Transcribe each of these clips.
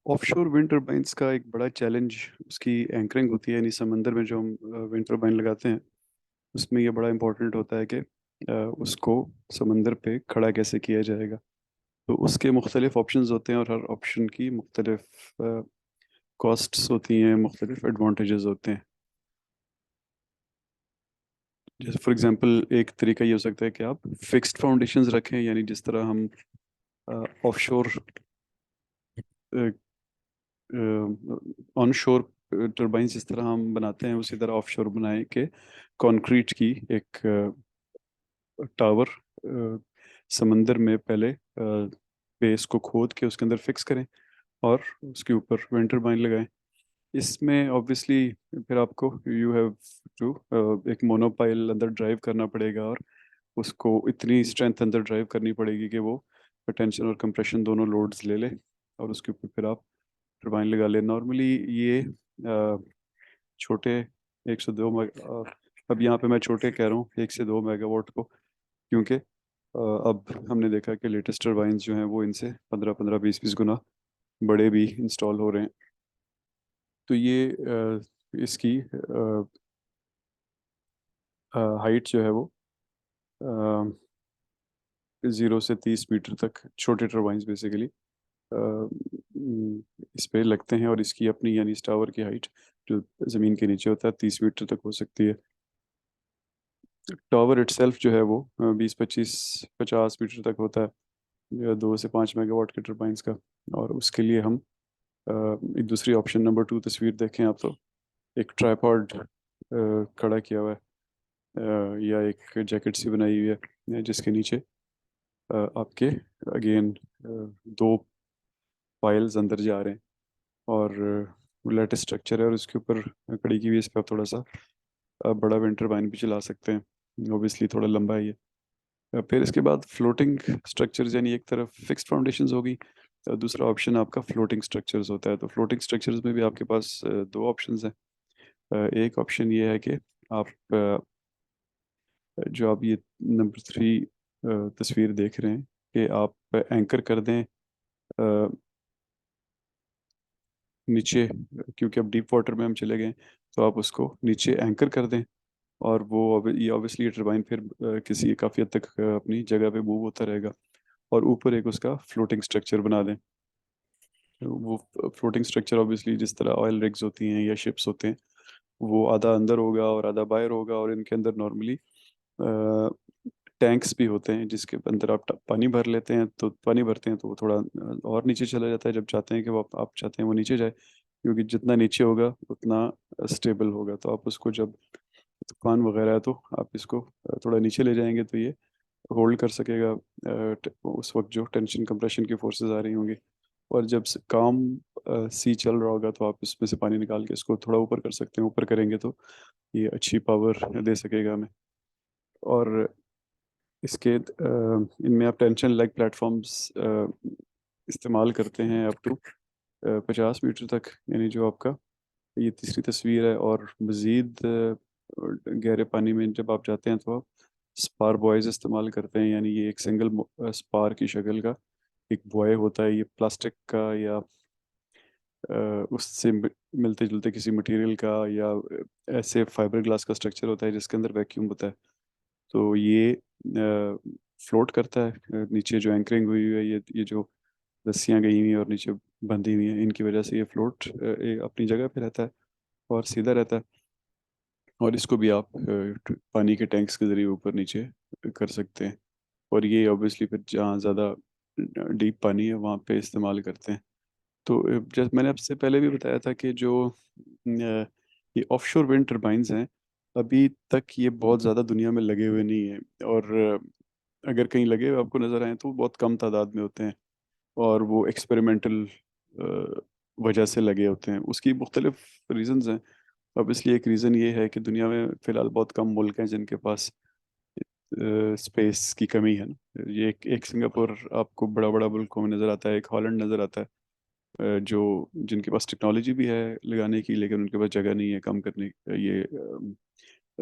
Offshore wind turbines का एक बड़ा चैलेंज उसकी एंकरिंग होती है, यानी समंदर में जो हम विंड टर्बाइन लगाते हैं उसमें ये बड़ा इंपॉर्टेंट होता है कि उसको समंदर पे खड़ा कैसे किया जाएगा। तो उसके मुख्तलिफ ऑप्शंस होते हैं और हर ऑप्शन की मुख्तलिफ कॉस्ट्स होती हैं, मुख्तलिफ एडवांटेजेस होते हैं। जैसे फॉर एग्जांपल एक तरीका ये हो सकता है कि आप फिक्स्ड फाउंडेशंस रखें, यानी जिस तरह हम ऑफशोर ऑन शोर टर्बाइन जिस तरह हम बनाते हैं उसी तरह ऑफशोर बनाए कि कंक्रीट की एक टावर समंदर में पहले बेस को खोद के उसके अंदर फिक्स करें और उसके ऊपर विंड टर्बाइन लगाएं। इसमें ऑब्वियसली फिर आपको यू हैव टू एक मोनोपाइल अंदर ड्राइव करना पड़ेगा और उसको इतनी स्ट्रेंथ अंदर ड्राइव करनी पड़ेगी कि वो टेंशन और कंप्रेशन दोनों लोड्स ले ले और उसके ऊपर फिर आप टरबाइन लगा ले। नॉर्मली ये छोटे 102 अब यहाँ पे मैं छोटे कह रहा हूँ 1 से 2 मेगावाट को, क्योंकि अब हमने देखा कि लेटेस्ट टरबाइंस जो हैं वो इनसे 15-15 20-20 गुना बड़े भी इंस्टॉल हो रहे हैं। तो ये इसकी हाइट जो है वो 0 से 30 मीटर तक छोटे टरबाइंस बेसिकली इस पे लगते हैं और इसकी अपनी यानी इस टावर की हाइट जो ज़मीन के नीचे होता है 30 मीटर तक हो सकती है। टावर इटसेल्फ जो है वो 20-25-50 मीटर तक होता है, या 2 से 5 मेगावाट के टर्बाइंस का। और उसके लिए हम एक दूसरी ऑप्शन नंबर 2 तस्वीर देखें आप, तो एक ट्राइपॉड खड़ा किया हुआ है या एक जैकेट सी बनाई हुई है जिसके नीचे आपके अगेन 2 पाइल्स अंदर जा रहे हैं और लेटेस्ट स्ट्रक्चर है और उसके ऊपर खड़ी की हुई है। इस पर आप थोड़ा सा बड़ा विंड टरबाइन भी चला सकते हैं, ओबियसली थोड़ा लंबा है ये। फिर इसके बाद फ्लोटिंग स्ट्रक्चर्स, यानी एक तरफ फिक्स्ड फाउंडेशंस होगी, दूसरा ऑप्शन आपका फ्लोटिंग स्ट्रक्चर्स होता है। तो फ्लोटिंग स्ट्रक्चर्स में भी आपके पास 2 ऑप्शंस हैं। एक ऑप्शन ये है कि आप जो आप ये नंबर 3 तस्वीर देख रहे हैं कि आप एंकर कर दें नीचे, क्योंकि अब डीप वाटर में हम चले गए, तो आप उसको नीचे एंकर कर दें और वो ये ऑब्वियसली ये टरबाइन फिर किसी काफ़ी हद तक अपनी जगह पे मूव होता रहेगा और ऊपर एक उसका फ्लोटिंग स्ट्रक्चर बना दें। तो वो फ्लोटिंग स्ट्रक्चर ऑब्वियसली जिस तरह ऑयल रिग्स होती हैं या शिप्स होते हैं वो आधा अंदर होगा और आधा बाहर होगा, और इनके अंदर नॉर्मली टैंक्स भी होते हैं जिसके अंदर आप पानी भर लेते हैं, तो पानी भरते हैं तो वो थोड़ा और नीचे चला जाता है जब चाहते हैं कि वो आप चाहते हैं वो नीचे जाए, क्योंकि जितना नीचे होगा उतना स्टेबल होगा। तो आप उसको जब तूफान वगैरह है तो आप इसको थोड़ा नीचे ले जाएंगे तो ये होल्ड कर सकेगा उस वक्त जो टेंशन कंप्रेशन की फोर्सेस आ रही होंगी। और जब काम सी चल रहा होगा तो आप इसमें से पानी निकाल के इसको थोड़ा ऊपर कर सकते हैं। ऊपर करेंगे तो ये अच्छी पावर दे सकेगा हमें। और इसके इनमें आप टेंशन लाइक प्लेटफॉर्म्स इस्तेमाल करते हैं अप टू 50 मीटर तक, यानी जो आपका ये तीसरी तस्वीर है। और मज़ीद गहरे पानी में जब आप जाते हैं तो आप स्पार बॉयज़ इस्तेमाल करते हैं, यानी ये एक सिंगल स्पार की शक्ल का एक बॉय होता है, ये प्लास्टिक का या अ, उससे मिलते जुलते किसी मटेरियल का या ऐसे फाइबर ग्लास का स्ट्रक्चर होता है जिसके अंदर वैक्यूम होता है। तो ये फ्लोट करता है नीचे जो एंकरिंग हुई हुई है, ये जो रस्सियाँ गई हुई हैं और नीचे बंधी हुई हैं, इनकी वजह से ये फ्लोट अपनी जगह पे रहता है और सीधा रहता है। और इसको भी आप पानी के टैंक्स के ज़रिए ऊपर नीचे कर सकते हैं। और ये ऑब्वियसली फिर जहाँ ज़्यादा डीप पानी है वहाँ पे इस्तेमाल करते हैं। तो जैसे मैंने आपसे पहले भी बताया था कि जो ये ऑफशोर विंड टर्बाइंस हैं अभी तक ये बहुत ज़्यादा दुनिया में लगे हुए नहीं हैं, और अगर कहीं लगे हुए आपको नज़र आए तो बहुत कम तादाद में होते हैं और वो एक्सपेरिमेंटल वजह से लगे होते हैं। उसकी मुख्तलिफ रीजंस हैं। अब इसलिए एक रीज़न ये है कि दुनिया में फ़िलहाल बहुत कम मुल्क हैं जिनके पास स्पेस की कमी है ना। ये एक सिंगापुर आपको बड़ा बड़ा मुल्कों में नज़र आता है, एक हॉलैंड नज़र आता है जो जिनके पास टेक्नोलॉजी भी है लगाने की, लेकिन उनके पास जगह नहीं है कम करने ये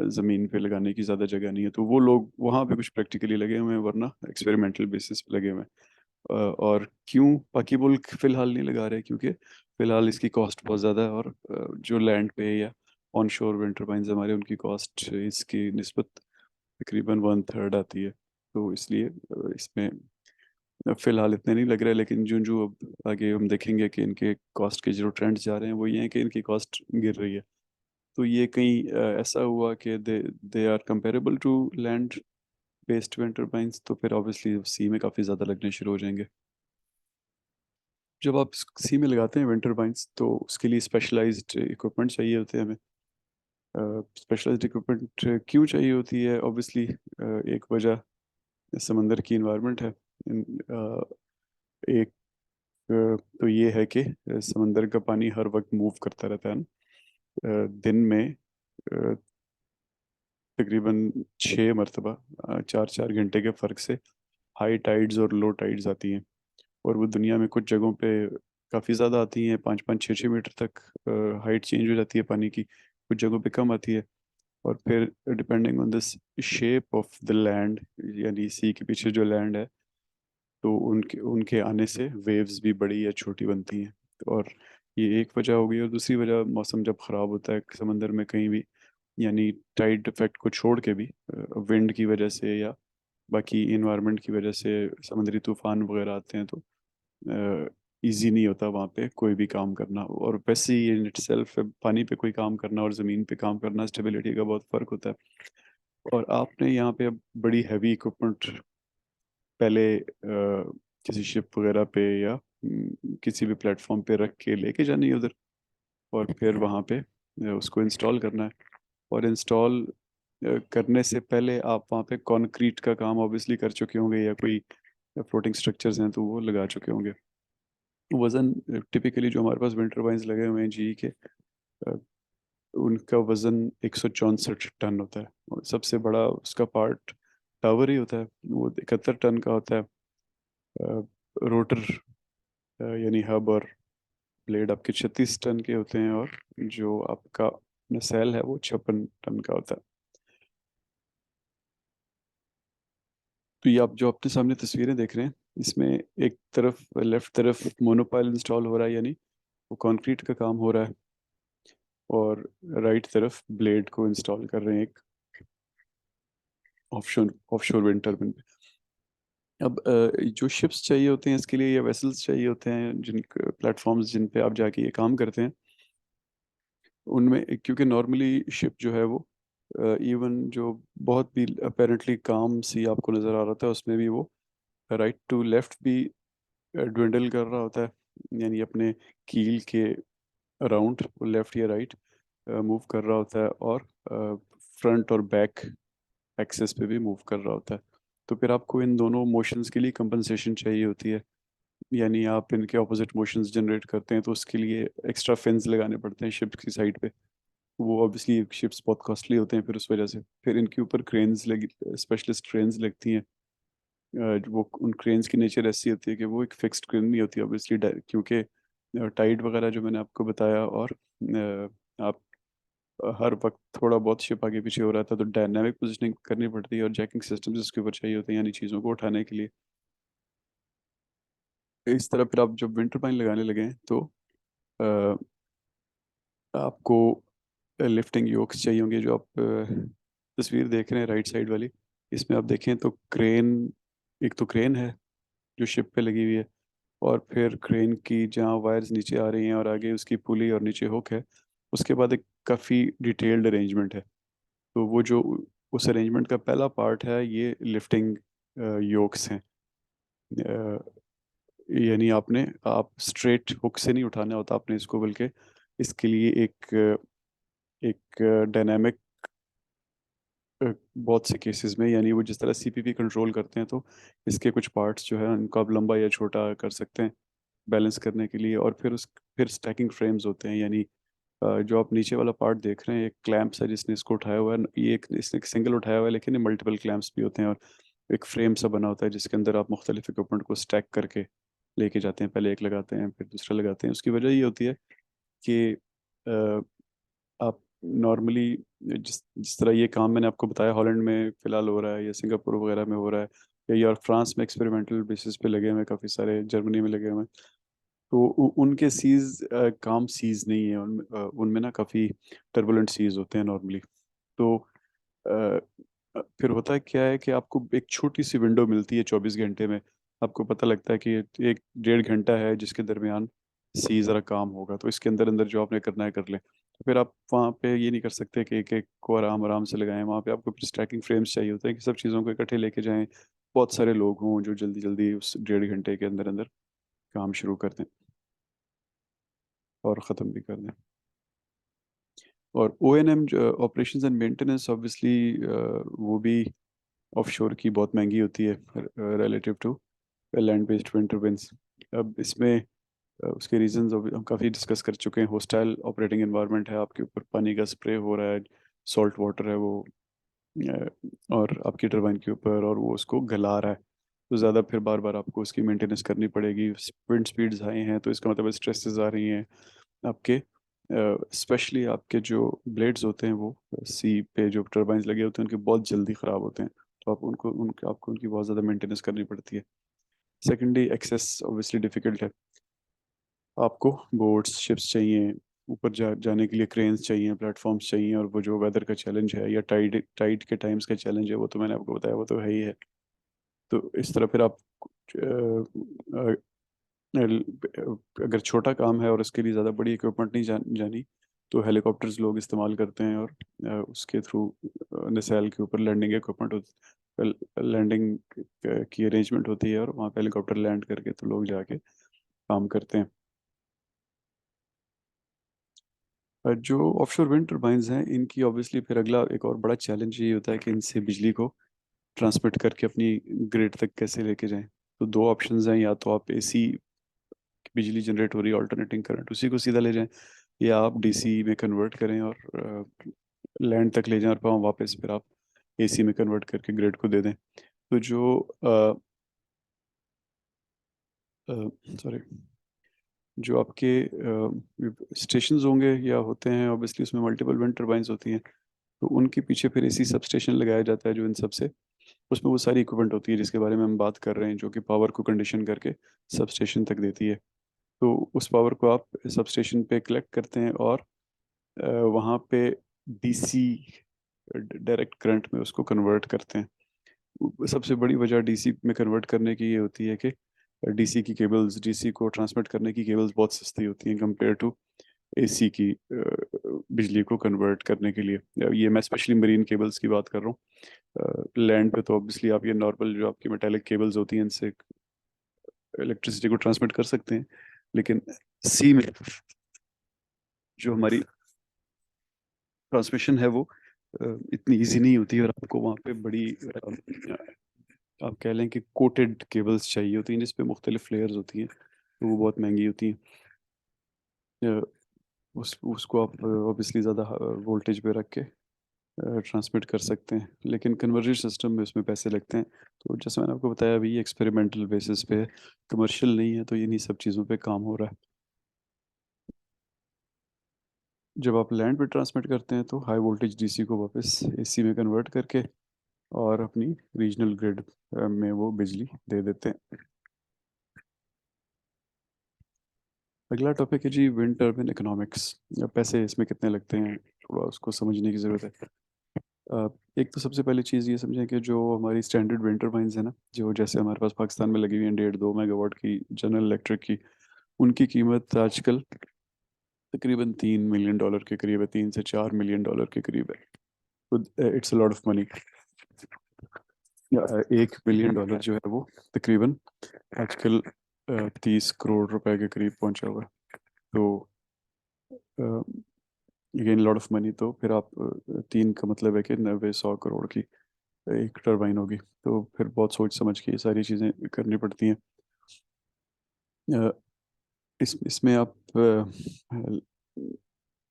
ज़मीन पे लगाने की ज़्यादा जगह नहीं है, तो वो लोग वहाँ पे कुछ प्रैक्टिकली लगे हुए हैं वरना एक्सपेरिमेंटल बेसिस पे लगे हुए हैं। और क्यों बाकी मुल्क फिलहाल नहीं लगा रहे, क्योंकि फिलहाल इसकी कॉस्ट बहुत ज़्यादा है, और जो लैंड पे या ऑन शोर विंड टर्बाइन्स हमारे, उनकी कॉस्ट इसकी निस्बत तकरीबन वन थर्ड आती है। तो इसलिए इसमें फिलहाल इतने नहीं लग रहे, लेकिन जो जो अब आगे हम देखेंगे कि इनके कॉस्ट के जो ट्रेंड्स जा रहे हैं वो ये हैं कि इनकी कॉस्ट गिर रही है। तो ये कहीं ऐसा हुआ कि they they are comparable to land based wind turbines, तो फिर ऑब्वियसली सी में काफ़ी ज़्यादा लगने शुरू हो जाएंगे। जब आप सी में लगाते हैं विंड टर्बाइन्स तो उसके लिए स्पेशलाइज्ड इक्विपमेंट चाहिए होते हैं हमें। स्पेशलाइज्ड इक्विपमेंट क्यों चाहिए होती है? ऑब्वियसली एक वजह समंदर की इन्वायरमेंट है। एक तो ये है कि समंदर का पानी हर वक्त मूव करता रहता है ना। दिन में तकरीबन 6 मरतबा 4 4 घंटे के फ़र्क से हाई टाइड्स और लो टाइड्स आती हैं। और वो दुनिया में कुछ जगहों पे काफ़ी ज़्यादा आती हैं, 5 5 6 6 मीटर तक हाइट चेंज हो जाती है पानी की, कुछ जगहों पे कम आती है। और फिर depending on this shape of the land, यानी सी के पीछे जो लैंड है, तो उनके उनके आने से वेव्स भी बड़ी या छोटी बनती हैं। और ये एक वजह हो गई, और दूसरी वजह मौसम जब ख़राब होता है समंदर में कहीं भी, यानी टाइड इफेक्ट को छोड़ के भी, विंड की वजह से या बाकी इन्वायरमेंट की वजह से समुद्री तूफान वगैरह आते हैं, तो इजी नहीं होता वहाँ पे कोई भी काम करना। और वैसे ही इन इटसेल्फ पानी पे कोई काम करना और ज़मीन पे काम करना, स्टेबिलिटी का बहुत फ़र्क होता है। और आपने यहाँ पे अब बड़ी हैवी इक्विपमेंट पहले किसी शिप वगैरह पे या किसी भी प्लेटफॉर्म पे रख के लेके जानी है उधर, और फिर वहाँ पे उसको इंस्टॉल करना है। और इंस्टॉल करने से पहले आप वहाँ पे कंक्रीट का काम ऑब्वियसली कर चुके होंगे, या कोई फ्लोटिंग स्ट्रक्चर्स हैं तो वो लगा चुके होंगे। वज़न टिपिकली जो हमारे पास विंड टर्बाइन्स लगे हुए हैं जी के, अ, उनका वज़न 164 टन होता है। और सबसे बड़ा उसका पार्ट टावर ही होता है, वो 71 टन का होता है। रोटर यानी हब और ब्लेड आपके 36 टन के होते हैं, और जो आपका नसेल है वो 56 टन का होता है। तो ये आप जो अपने सामने तस्वीरें देख रहे हैं, इसमें एक तरफ लेफ्ट तरफ मोनोपाइल इंस्टॉल हो रहा है, यानी वो कंक्रीट का काम हो रहा है, और राइट तरफ ब्लेड को इंस्टॉल कर रहे हैं एक ऑफशोर ऑफशोर विंड टर्बाइन पे। अब जो शिप्स चाहिए होते हैं इसके लिए, या वेसल्स चाहिए होते हैं, जिन प्लेटफॉर्म्स जिन पे आप जाके ये काम करते हैं, उनमें क्योंकि नॉर्मली शिप जो है वो इवन जो बहुत भी अपेरेंटली काम सी आपको नज़र आ रहा था, उसमें भी वो राइट टू लेफ्ट भी ड्विंडल कर रहा होता है, यानी अपने कील के अराउंड लेफ्ट या राइट मूव कर रहा होता है, और फ्रंट और बैक एक्सेस पे भी मूव कर रहा होता है। तो फिर आपको इन दोनों मोशंस के लिए कंपनसेशन चाहिए होती है, यानी आप इनके ऑपोजिट मोशंस जनरेट करते हैं तो उसके लिए एक्स्ट्रा फिन्स लगाने पड़ते हैं शिप की साइड पे। वो ऑब्वियसली शिप्स बहुत कॉस्टली होते हैं, फिर उस वजह से फिर इनके ऊपर क्रेन्स लगी, स्पेशलिस्ट क्रेन्स लगती हैं। वो उन क्रेन्स की नेचर ऐसी होती है कि वो एक फिक्स्ड क्रेन नहीं होती ऑब्वियसली, क्योंकि टाइड वगैरह जो मैंने आपको बताया, और आप हर वक्त थोड़ा बहुत शिप आगे पीछे हो रहा था, तो डायनामिक पोजीशनिंग करनी पड़ती है, और जैकिंग सिस्टम्स इसके ऊपर चाहिए होते हैं, यानी चीज़ों को उठाने के लिए। इस तरह फिर आप जब विंटर पाइन लगाने लगे हैं, तो अ, आपको लिफ्टिंग योक्स चाहिए होंगे, जो आप तस्वीर देख रहे हैं राइट साइड वाली। इसमें आप देखें तो क्रेन, एक तो क्रेन है जो शिप पे लगी हुई है, और फिर क्रेन की जहाँ वायर्स नीचे आ रही हैं और आगे उसकी पुली और नीचे हुक है, उसके बाद एक काफ़ी डिटेल्ड अरेंजमेंट है। तो वो जो उस अरेंजमेंट का पहला पार्ट है, ये लिफ्टिंग योक्स हैं। यानी आपने आप स्ट्रेट हुक से नहीं उठाना होता आपने इसको, बल्कि इसके लिए एक एक डायनामिक, बहुत से केसेस में, यानी वो जिस तरह सीपीपी कंट्रोल करते हैं, तो इसके कुछ पार्ट्स जो है उनको आप लंबा या छोटा कर सकते हैं बैलेंस करने के लिए। और फिर स्टैकिंग फ्रेम्स होते हैं, यानी जो आप नीचे वाला पार्ट देख रहे हैं, एक क्लैंप्स है जिसने इसको उठाया हुआ है, ये एक इसने सिंगल उठाया हुआ है, लेकिन ये मल्टीपल क्लैंप्स भी होते हैं, और एक फ्रेम सा बना होता है जिसके अंदर आप मुख्तलिफ इक्विपमेंट को स्टैक करके लेके जाते हैं। पहले एक लगाते हैं, फिर दूसरा लगाते हैं। उसकी वजह ये होती है कि अ, आप नॉर्मली जिस जिस तरह ये काम मैंने आपको बताया हॉलैंड में फ़िलहाल हो रहा है, या सिंगापुर वगैरह में हो रहा है, या और फ्रांस में एक्सपेरिमेंटल बेसिस पे लगे हुए हैं काफ़ी सारे, जर्मनी में लगे हुए हैं। तो उनके सीज काम सीज नहीं है, उनमें ना काफ़ी टर्बुलेंट सीज होते हैं नॉर्मली। तो फिर होता है क्या है कि आपको एक छोटी सी विंडो मिलती है 24 घंटे में। आपको पता लगता है कि एक 1.5 घंटा है जिसके दरमियान सी ज़रा काम होगा, तो इसके अंदर अंदर जो आपने करना है कर लें। तो फिर आप वहाँ पे ये नहीं कर सकते कि एक एक को आराम आराम से लगाएं। वहाँ पे आपको फिर स्टैकिंग फ्रेम्स चाहिए होता है कि सब चीज़ों को इकट्ठे लेके जाएं। बहुत सारे लोग हों जो जल्दी जल्दी उस 1.5 घंटे के अंदर अंदर काम शुरू कर दें और ख़त्म भी कर दें। और O&M operations and maintenance obviously वो भी ऑफशोर की बहुत महंगी होती है relative to land based wind turbines. अब इसमें उसके रीजंस हम काफ़ी डिस्कस कर चुके हैं। होस्टाइल ऑपरेटिंग एनवायरनमेंट है, आपके ऊपर पानी का स्प्रे हो रहा है, सॉल्ट वाटर है वो, और आपकी टरबाइन के ऊपर, और वो उसको गला रहा है। तो ज़्यादा फिर बार बार आपको उसकी मेंटेनेंस करनी पड़ेगी। विंड स्पीड्स हाई हैं तो इसका मतलब स्ट्रेसेस आ रही हैं आपके, स्पेशली आपके जो ब्लेड्स होते हैं वो सी पे जो टरबाइंस लगे होते हैं उनके बहुत जल्दी ख़राब होते हैं। तो आप उनको उनके आपको उनकी बहुत ज़्यादा मेंटेनेंस करनी पड़ती है। सेकेंडली एक्सेस ऑब्वियसली डिफ़िकल्ट है। आपको बोट्स शिप्स चाहिए, ऊपर जाने के लिए क्रेन्स चाहिए, प्लेटफॉर्म्स चाहिए, और वो जो वेदर का चैलेंज है या टाइड टाइड के टाइम्स का चैलेंज है वो तो मैंने आपको बताया, वो तो है ही है। तो इस तरह फिर आप अगर छोटा काम है और इसके लिए ज़्यादा बड़ी इक्विपमेंट नहीं जानी, तो हेलीकॉप्टर्स लोग इस्तेमाल करते हैं, और उसके थ्रू नसैल के ऊपर लैंडिंग इक्विपमेंट लैंडिंग की अरेंजमेंट होती है, और वहाँ पे हेलीकॉप्टर लैंड करके तो लोग जाके काम करते हैं। जो ऑफशोर विंड टर्बाइंस हैं इनकी ऑब्वियसली फिर अगला एक और बड़ा चैलेंज ये होता है कि इनसे बिजली को ट्रांसमिट करके अपनी ग्रिड तक कैसे लेके जाएं। तो दो ऑप्शंस हैं, या तो आप एसी बिजली जनरेट हो रही है ऑल्टरनेटिंग करंट उसी को सीधा ले जाएं, या आप डीसी में कन्वर्ट करें और लैंड तक ले जाएं, और वहाँ वापस फिर आप एसी में कन्वर्ट करके ग्रिड को दे दें। तो जो सॉरी जो आपके स्टेशंस होंगे या होते हैं, ऑब्वियसली उसमें मल्टीपल विंड टर्बाइंस होती हैं, तो उनके पीछे फिर एसी सब स्टेशन लगाया जाता है जो इन सब से, उसमें वो सारी इक्विपमेंट होती है जिसके बारे में हम बात कर रहे हैं, जो कि पावर को कंडीशन करके सब स्टेशन तक देती है। तो उस पावर को आप सब स्टेशन पे कलेक्ट करते हैं, और वहाँ पे डीसी डायरेक्ट करंट में उसको कन्वर्ट करते हैं। सबसे बड़ी वजह डीसी में कन्वर्ट करने की ये होती है कि डीसी की केबल्स, डीसी को ट्रांसमिट करने की केबल्स बहुत सस्ती होती हैं कंपेयर टू एसी की बिजली को कन्वर्ट करने के लिए। ये मैं स्पेशली मरीन केबल्स की बात कर रहा हूँ। लैंड पे तो ऑब्वियसली आप ये नॉर्मल जो आपकी मेटेलिक केबल्स होती हैं इनसे इलेक्ट्रिसिटी को ट्रांसमिट कर सकते हैं, लेकिन सी में जो हमारी ट्रांसमिशन है वो इतनी इजी नहीं होती है, और आपको वहाँ पे बड़ी आप कह लें कि कोटेड केबल्स चाहिए होती हैं जिसपे मुख्तलिफ लेयर्स होती हैं, तो वो बहुत महंगी होती हैं। उसको आप ऑब्वियसली ज़्यादा वोल्टेज पे रख के ट्रांसमिट कर सकते हैं, लेकिन कन्वर्जन सिस्टम में उसमें पैसे लगते हैं। तो जैसे मैंने आपको बताया अभी एक्सपेरिमेंटल बेसिस पे, कमर्शियल नहीं है, तो इन्हीं सब चीज़ों पे काम हो रहा है। जब आप लैंड पे ट्रांसमिट करते हैं तो हाई वोल्टेज डीसी को वापस एसी में कन्वर्ट करके और अपनी रीजनल ग्रिड में वो बिजली दे देते हैं। अगला टॉपिक है जी विंड टर्बाइन इकोनॉमिक्स। पैसे इसमें कितने लगते हैं, थोड़ा उसको समझने की ज़रूरत है। एक तो सबसे पहली चीज़ ये समझें कि जो हमारी स्टैंडर्ड विंड टर्बाइंस है ना, जो जैसे हमारे पास पाकिस्तान में लगी हुई हैं 1.5-2 मेगावाट की जनरल इलेक्ट्रिक की, उनकी कीमत आजकल तकरीबन $3 मिलियन के करीब है, $3 से $4 मिलियन के करीब है। तो it's a lot of money. $1 billion जो है वो तकरीबन आजकल 30 करोड़ रुपए के करीब पहुंचा हुआ है। तो अगेन लॉट ऑफ मनी। तो फिर आप तीन का मतलब है कि 90-100 करोड़ की एक टरबाइन होगी। तो फिर बहुत सोच समझ के ये सारी चीज़ें करनी पड़ती हैं। अ, इसमें आप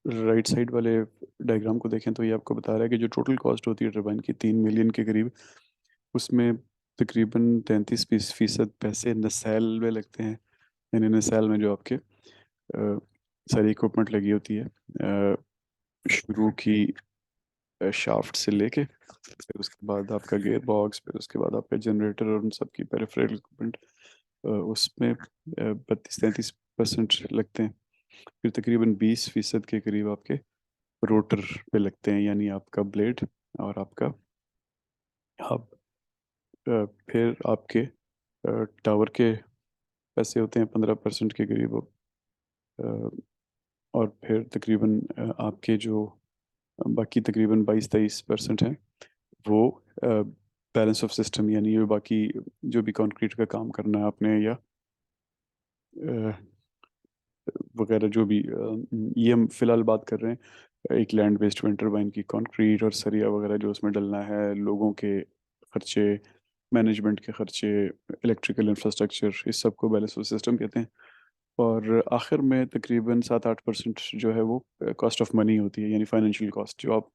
राइट साइड वाले डायग्राम को देखें तो ये आपको बता रहा है कि जो टोटल कॉस्ट होती है टरबाइन की 3 मिलियन के करीब, उसमें तकरीबन 33% पैसे नसैल में लगते हैं। यानी नसैल में जो आपके सारी इक्विपमेंट लगी होती है, शुरू की शाफ्ट से लेके फिर उसके बाद आपका गियर बॉक्स, फिर उसके बाद आपका जनरेटर और उन सब की पेरिफेरल इक्विपमेंट, उसमें 32-33% लगते हैं। फिर तकरीबन 20% के करीब आपके रोटर पे लगते हैं, यानी आपका ब्लेड और आपका हब। फिर आपके टावर के पैसे होते हैं 15% के करीब। अ, और फिर तकरीबन आपके जो बाकी तकरीबन 22-23% हैं वो बैलेंस ऑफ सिस्टम, यानी ये बाकी जो भी कंक्रीट का काम करना है आपने, या अ, वगैरह जो भी, ये हम फिलहाल बात कर रहे हैं एक लैंड बेस्ड विंड टर्बाइन की। कंक्रीट और सरिया वगैरह जो उसमें डलना है, लोगों के खर्चे, मैनेजमेंट के खर्चे, इलेक्ट्रिकल इंफ्रास्ट्रक्चर, इस सब को बैलेंस ऑफ सिस्टम कहते हैं। और आखिर में तकरीबन 7-8% जो है वो कॉस्ट ऑफ मनी होती है, यानी फाइनेंशियल कॉस्ट, जो आप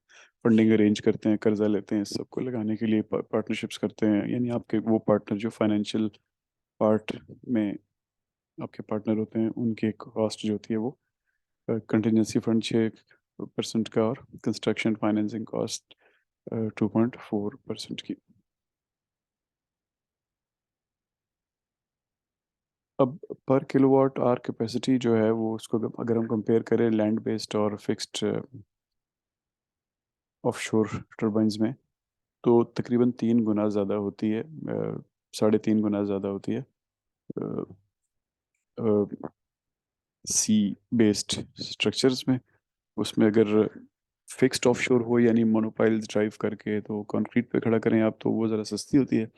फंडिंग अरेंज करते हैं, कर्जा लेते हैं, इस सबको लगाने के लिए पार्टनरशिप्स करते हैं, यानी आपके वो पार्टनर जो फाइनेंशियल पार्ट में आपके पार्टनर होते हैं, उनकी कॉस्ट जो होती है वो कंटिजेंसी फंड 6% का, और कंस्ट्रक्शन फाइनेंसिंग कॉस्ट 2.4% की। अब पर किलोवाट आवर कैपेसिटी जो है वो, उसको अगर हम कंपेयर करें लैंड बेस्ड और फिक्स्ड ऑफशोर टर्बाइन्स में, तो तकरीबन 3 गुना ज़्यादा होती है, 3.5 गुना ज़्यादा होती है सी बेस्ड स्ट्रक्चर्स में। उसमें अगर फिक्स्ड ऑफशोर हो, यानी मोनोपाइल्स ड्राइव करके तो कंक्रीट पे खड़ा करें आप, तो वो ज़रा सस्ती होती है।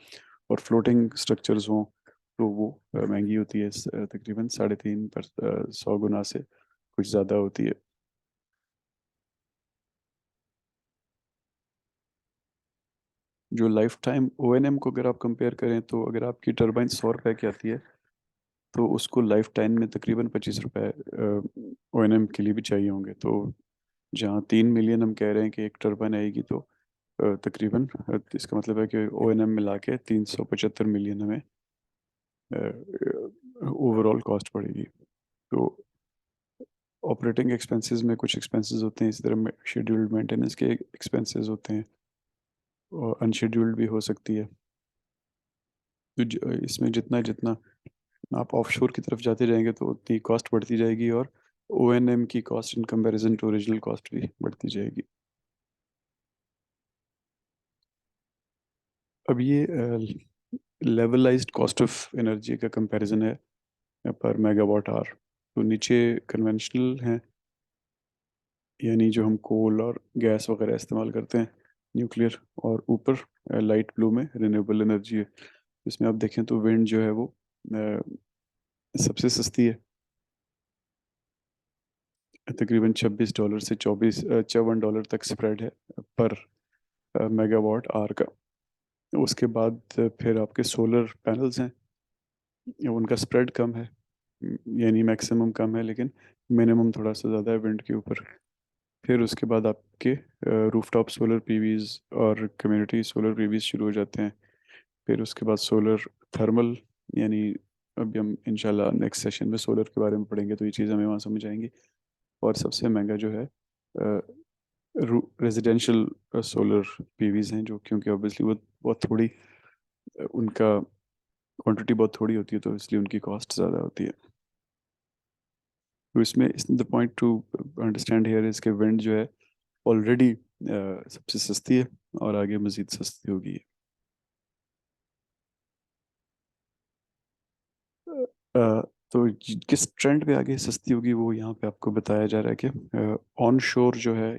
और फ्लोटिंग स्ट्रक्चर्स हों तो वो महंगी होती है, तकरीबन 350 100 गुना से कुछ ज़्यादा होती है। जो लाइफ टाइम ONM को अगर आप कंपेयर करें, तो अगर आपकी टरबाइन 100 रुपए की आती है, तो उसको लाइफ टाइम में तकरीबन 25 रुपए ONM के लिए भी चाहिए होंगे। तो जहाँ 3 मिलियन हम कह रहे हैं कि एक टरबाइन आएगी, तो तकरीबन इसका मतलब है कि ONM मिला के 375 मिलियन हमें ओवरऑल कॉस्ट पड़ेगी। तो ऑपरेटिंग एक्सपेंसेस में कुछ एक्सपेंसेस होते हैं, इसी तरह शेड्यूल्ड मेंटेनेंस के एक्सपेंसेस होते हैं, और अनशेड्यूल्ड भी हो सकती है। तो इसमें जितना जितना आप ऑफशोर की तरफ जाते जाएंगे, तो उतनी कॉस्ट बढ़ती जाएगी, और ONM की cost in comparison to original cost भी बढ़ती जाएगी। अब ये लेवलाइज्ड कॉस्ट ऑफ एनर्जी का कंपैरिजन है पर मेगावाट आवर। तो नीचे कन्वेंशनल हैं, यानी जो हम कोल और गैस वगैरह इस्तेमाल करते हैं, न्यूक्लियर, और ऊपर लाइट ब्लू में रिन्यूएबल एनर्जी है। इसमें आप देखें तो विंड जो है वो सबसे सस्ती है, तकरीबन $26 से 54 तक स्प्रेड है पर मेगावाट आवर का। उसके बाद फिर आपके सोलर पैनल्स हैं, उनका स्प्रेड कम है, यानी मैक्सिमम कम है, लेकिन मिनिमम थोड़ा सा ज़्यादा है विंड के ऊपर। फिर उसके बाद आपके रूफटॉप सोलर पीवीज और कम्युनिटी सोलर पीवीज शुरू हो जाते हैं। फिर उसके बाद सोलर थर्मल, यानी अभी हम इंशाल्लाह नेक्स्ट सेशन में सोलर के बारे में पढ़ेंगे, तो ये चीज़ हमें वहाँ समझ आएंगी। और सबसे महंगा जो है रेजिडेंशियल सोलर पीवीज हैं, जो क्योंकि ऑब्वियसली वो बहुत थोड़ी उनका क्वांटिटी बहुत थोड़ी होती है, तो इसलिए उनकी कॉस्ट ज़्यादा होती है। तो इसमें the point two understand here is के विंड जो है ऑलरेडी सबसे सस्ती है, और आगे मज़ीद सस्ती होगी। अ, तो किस ट्रेंड पे आगे सस्ती होगी वो यहाँ पे आपको बताया जा रहा है कि ऑन शोर जो है,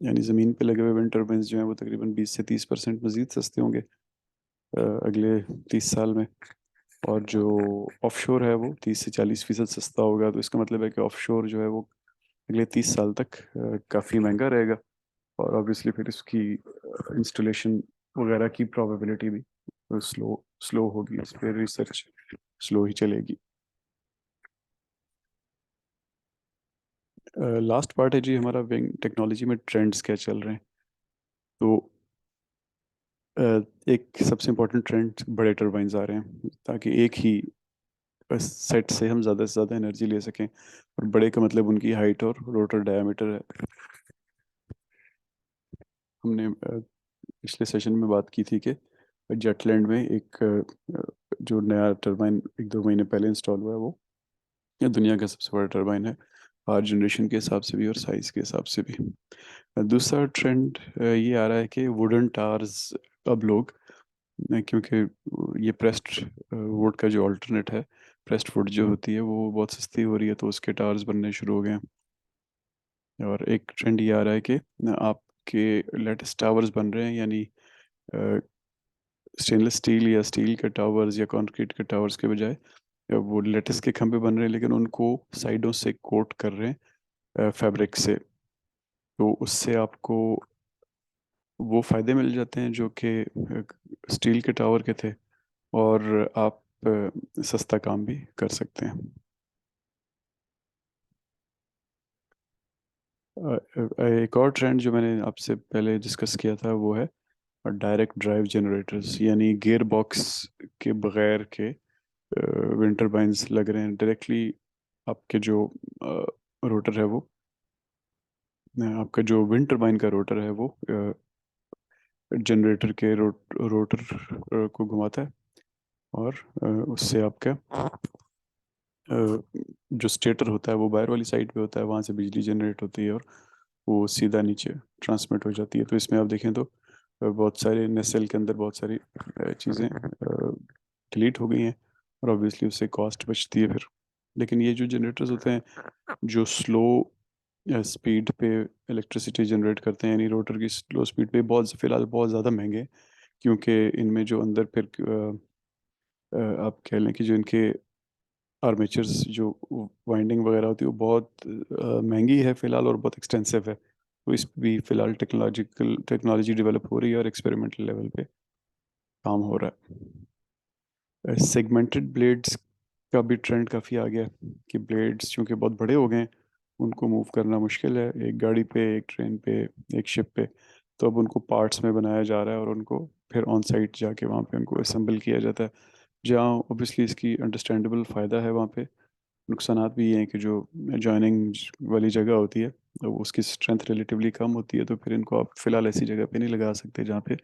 यानी ज़मीन पे लगे हुए विंड टर्बाइन्स जो हैं, वो तकरीबन 20 से 30% मज़ीद सस्ते होंगे अगले 30 साल में। और जो ऑफशोर है वो 30 से 40% सस्ता होगा। तो इसका मतलब है कि ऑफशोर जो है वो अगले 30 साल तक काफ़ी महंगा रहेगा। और ऑब्वियसली फिर इसकी इंस्टॉलेशन वगैरह की प्रोबेबिलिटी भी स्लो स्लो होगी, इस पर रिसर्च स्लो ही चलेगी। लास्ट पार्ट है जी हमारा, विंग टेक्नोलॉजी में ट्रेंड्स क्या चल रहे हैं। तो अ, एक सबसे इम्पोर्टेंट ट्रेंड, बड़े टरबाइंस आ रहे हैं, ताकि एक ही सेट से हम ज़्यादा से ज़्यादा एनर्जी ले सकें। और बड़े का मतलब उनकी हाइट और रोटर डायमीटर है। हमने पिछले सेशन में बात की थी कि जेटलैंड में एक जो नया टरबाइन 1-2 महीने पहले इंस्टॉल हुआ है, वो ये दुनिया का सबसे बड़ा टरबाइन है, पावर जनरेशन के हिसाब से भी और साइज के हिसाब से भी। दूसरा ट्रेंड ये आ रहा है कि वुडन टावर्स, अब लोग क्योंकि ये प्रेस्ड वुड का जो अल्टरनेट है, प्रेस्ड वुड जो होती है वो बहुत सस्ती हो रही है, तो उसके टावर्स बनने शुरू हो गए हैं। और एक ट्रेंड ये आ रहा है कि आपके लेटेस्ट टावर्स बन रहे हैं, यानी स्टेनलेस स्टील या स्टील के टावर्स या कंक्रीट के टावर्स के बजाय वो लेटेस्ट के खंभे बन रहे हैं, लेकिन उनको साइडों से कोट कर रहे हैं फैब्रिक से। तो उससे आपको वो फायदे मिल जाते हैं जो कि स्टील के टावर के थे, और आप सस्ता काम भी कर सकते हैं। एक और ट्रेंड जो मैंने आपसे पहले डिस्कस किया था वो है डायरेक्ट ड्राइव जनरेटर्स, यानी गियर बॉक्स के बगैर के विंड टर्बाइन्स लग रहे हैं डायरेक्टली। आपके जो रोटर है वो आपका जो विंड टर्बाइन का रोटर है वो जनरेटर के रोटर को घुमाता है, और उससे आपका जो स्टेटर होता है वो बाहर वाली साइड पे होता है, वहाँ से बिजली जनरेट होती है और वो सीधा नीचे ट्रांसमिट हो जाती है। तो इसमें आप देखें तो बहुत सारे नेसेल के अंदर बहुत सारी चीज़ें डिलीट हो गई हैं, और ऑब्वियसली उससे कॉस्ट बचती है फिर। लेकिन ये जो जनरेटर्स होते हैं जो स्लो स्पीड पे इलेक्ट्रिसिटी जनरेट करते हैं, यानी रोटर की स्लो स्पीड पे, बहुत फिलहाल बहुत ज़्यादा महंगे हैं, क्योंकि इनमें जो अंदर फिर आप कह लें कि जो इनके आर्मेचर्स जो वाइंडिंग वगैरह होती है वो बहुत महंगी है फिलहाल और बहुत एक्सटेंसिव है। तो इस भी फिलहाल टेक्नोलॉजी डेवलप हो रही है और एक्सपेरिमेंटल लेवल पे काम हो रहा है। सेगमेंटेड ब्लेड्स का भी ट्रेंड काफ़ी आ गया है कि ब्लेड्स चूँकि बहुत बड़े हो गए हैं, उनको मूव करना मुश्किल है एक गाड़ी पे, एक ट्रेन पे, एक शिप पे। तो अब उनको पार्ट्स में बनाया जा रहा है और उनको फिर ऑन साइट जाके वहाँ पे उनको असेंबल किया जाता है, जहाँ ऑब्वियसली इसकी अंडरस्टैंडेबल फ़ायदा है, वहाँ पे नुकसानात भी ये हैं कि जो जॉइनिंग वाली जगह होती है तो उसकी स्ट्रेंथ रिलेटिवली कम होती है, तो फिर इनको आप फिलहाल ऐसी जगह पे नहीं लगा सकते जहाँ पे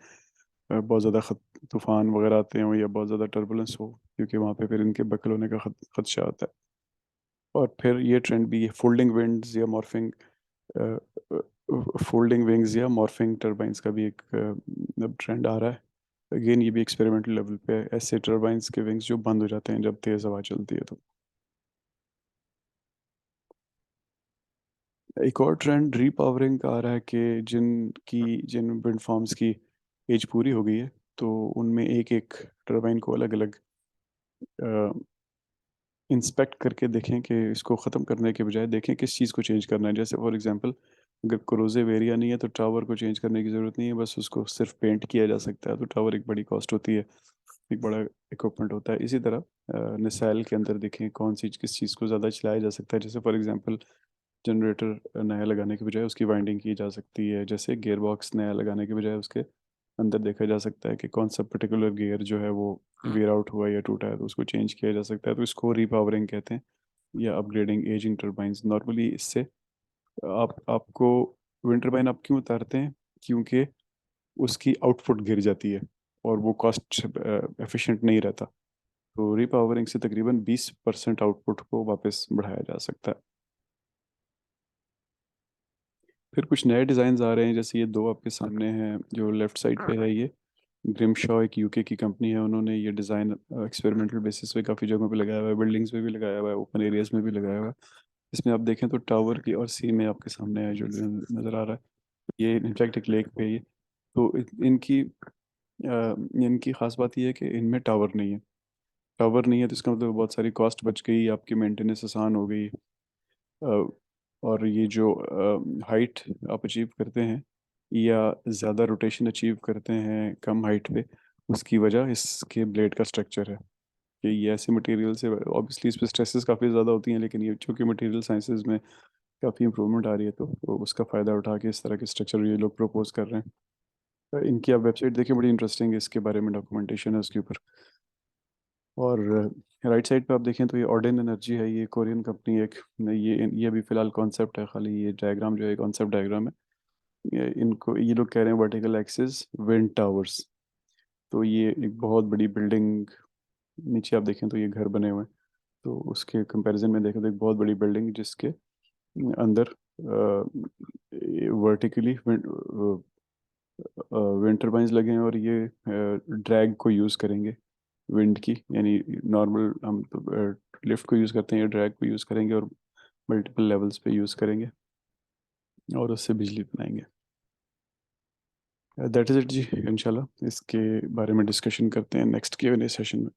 बहुत ज़्यादा तूफान वगैरह आते हैं या बहुत ज़्यादा टर्बुलेंस हो, क्योंकि वहाँ पे फिर इनके बकल होने का खदशा होता है। और फिर ये ट्रेंड भी है फोल्डिंग विंग्स या मॉर्फिंग टर्बाइंस का भी एक अब ट्रेंड आ रहा है। अगेन ये भी एक्सपेरिमेंटल लेवल पे है, ऐसे टर्बाइंस के विंग्स जो बंद हो जाते हैं जब तेज़ हवा चलती है। तो एक और ट्रेंड रीपावरिंग का आ रहा है कि जिन विंड फार्म्स की एज पूरी हो गई है, तो उनमें एक एक टरबाइन को अलग अलग इंस्पेक्ट करके देखें कि इसको ख़त्म करने के बजाय देखें किस चीज़ को चेंज करना है। जैसे फॉर एग्जांपल, अगर कोरोसिव एरिया नहीं है तो टावर को चेंज करने की ज़रूरत नहीं है, बस उसको सिर्फ पेंट किया जा सकता है, तो टावर एक बड़ी कॉस्ट होती है, एक बड़ा इक्विपमेंट होता है। इसी तरह मिसाइल के अंदर देखें कौन सी किस चीज़ को ज़्यादा चलाया जा सकता है। जैसे फॉर एग्जांपल, जनरेटर नया लगाने के बजाय उसकी वाइंडिंग की जा सकती है, जैसे गियर बॉक्स नया लगाने के बजाय उसके अंदर देखा जा सकता है कि कौन सा पर्टिकुलर गियर जो है वो वेयर आउट हुआ या टूटा है, तो उसको चेंज किया जा सकता है। तो इसको रीपावरिंग कहते हैं, या अपग्रेडिंग एजिंग टर्बाइंस। नॉर्मली इससे आपको विंड टर्बाइन आप क्यों उतारते हैं, क्योंकि उसकी आउटपुट गिर जाती है और वो कॉस्ट एफिशिएंट नहीं रहता। तो रीपावरिंग से तकरीबन 20% आउटपुट को वापस बढ़ाया जा सकता है। फिर कुछ नए डिज़ाइन आ रहे हैं, जैसे ये दो आपके सामने हैं, जो लेफ्ट साइड पे है ये ग्रिमशॉ, एक यूके की कंपनी है। उन्होंने ये डिज़ाइन एक्सपेरिमेंटल बेसिस पे काफ़ी जगहों पे लगाया हुआ है, बिल्डिंग्स में भी लगाया हुआ है, ओपन एरियाज में भी लगाया हुआ है। इसमें आप देखें तो टावर की और सी में आपके सामने है जो नज़र आ रहा है, ये इनफैक्ट एक लेक पे है ये। तो इनकी खास बात ये है कि इनमें टावर नहीं है। टावर नहीं है तो इसका मतलब बहुत सारी कॉस्ट बच गई, आपकी मेंटेनेंस आसान हो गई। अ, और ये जो हाइट आप अचीव करते हैं या ज़्यादा रोटेशन अचीव करते हैं कम हाइट पे, उसकी वजह इसके ब्लेड का स्ट्रक्चर है कि ये ऐसे मटेरियल से, ऑब्वियसली इस पे स्ट्रेसेस काफ़ी ज़्यादा होती हैं, लेकिन ये चूँकि मटेरियल साइंसेज में काफ़ी इंप्रूवमेंट आ रही है, तो उसका फ़ायदा उठा के इस तरह के स्ट्रक्चर ये लोग प्रपोज कर रहे हैं। इनकी आप वेबसाइट देखिए, बड़ी इंटरेस्टिंग है, इसके बारे में डॉक्यूमेंटेशन है उसके ऊपर। और राइट साइड पे आप देखें तो ये ऑर्डिन एनर्जी है, ये कोरियन कंपनी है एक। ये अभी फ़िलहाल कॉन्सेप्ट है, खाली ये डायग्राम जो है कॉन्सेप्ट डायग्राम है। इनको ये लोग कह रहे हैं वर्टिकल एक्सिस विंड टावर्स। तो ये एक बहुत बड़ी बिल्डिंग, नीचे आप देखें तो ये घर बने हुए हैं, तो उसके कंपैरिजन में देखें तो एक बहुत बड़ी बिल्डिंग जिसके अंदर वर्टिकली विंड टर्बाइंस लगे हैं, और ये ड्रैग को यूज़ करेंगे विंड की, यानी नॉर्मल हम लिफ्ट को यूज़ करते हैं या ड्रैग को यूज़ करेंगे, और मल्टीपल लेवल्स पे यूज़ करेंगे और उससे बिजली बनाएंगे। दैट इज़ इट जी। इंशाल्लाह इसके बारे में डिस्कशन करते हैं नेक्स्ट Q&A सेशन में।